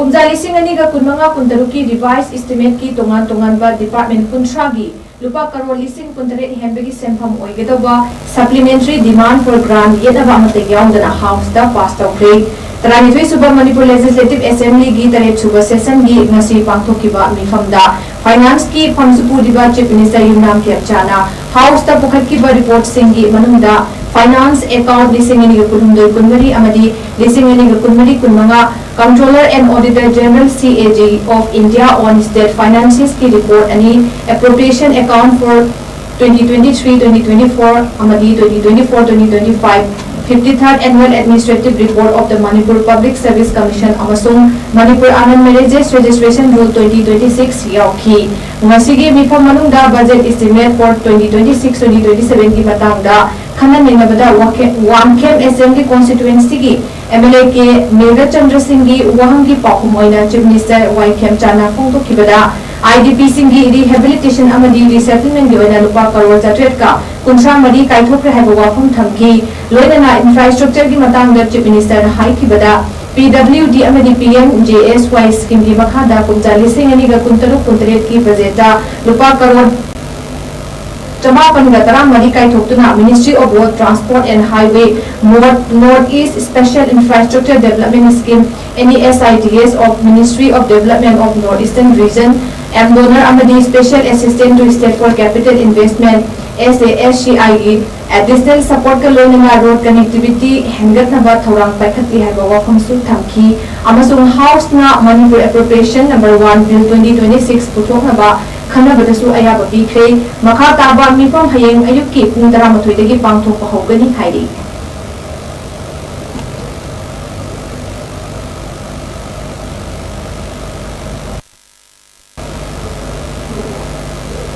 कुमजा लिसिंग अनिगा कुनमंगा कुंतरु की revise estimate की तोंगान तोंगानबा डिपार्टमेंट कुंथ्रागी लुपा करोड़ लिसिंग कुंतरे हेंबगी सेंफम ओइगदबा सप्लीमेंटरी डिमांड फॉर ग्रांट येदबा अमते याउदना हाउस दा पास तौख्रे तरानिथोई सुबह मणिपुर लेजिस्लेटिव असेंबली की तरह सुबह सेशन की नसी पांथोकिबा मिफमदा फाइनेंस की फंगसुपुदिबा चीफ मिनिस्टर युमनाम खेमचाना हाउस दा पुखटकिबा रिपोर्ट सिंगी मनुंगदा फाइनेंस अकाउंट लिसिंग कुनहुंदोई कुनमरी अमदी लिसिंग कुनमरी कुनमंगा controller and auditor general CAG of India on state finances की रिपोर्ट अनि एप्रोप्रिएशन अकाउंट फॉर 2023-2024 अमदी 2024-2025 53rd Annual Administrative Report of the Manipur Public Service Commission amasung Manipur Anand Marriages Registration Rule 2026 yauki ngasigi mifam manungda budget estimate for 2026-2027 ki matangda khana ninabada Wangkhem Assembly constituency ki MLA ke Mega Chandra Singh gi wahang ki pakumoina Chief Minister Wangkhem Chana phongto kibada IDP सिंगी rehabilitation अमदी resettlement की ओइना लुपा करोड़ चट्रेट का कुंसा मरी काइथोक्रे हैबो वाफम थमकी लोइना infrastructure की Matang chief minister high की बदा PWD अमदी PMJSY scheme की मखादा कुंजा लिसिंग अनिगा कुंतरु कुंतरेट की बजेटा लुपा करोड़ चमापन गतरा मरी काइथोक्तुना ministry of road transport and highway north east special infrastructure development scheme NESIDS of Ministry of Development of North Eastern Region and donor amadi special assistant to state for capital investment SASCI additional support ka loina road connectivity hengat na ba thorang paikhat hai ba wafam su thamki amasung house na Manipur appropriation number 1 bill 2026 puthok na ba khana badasu ayaba bikre makha taba mifam hayeng ayuk ki pung 13 dagi pangthok pa hogani hairi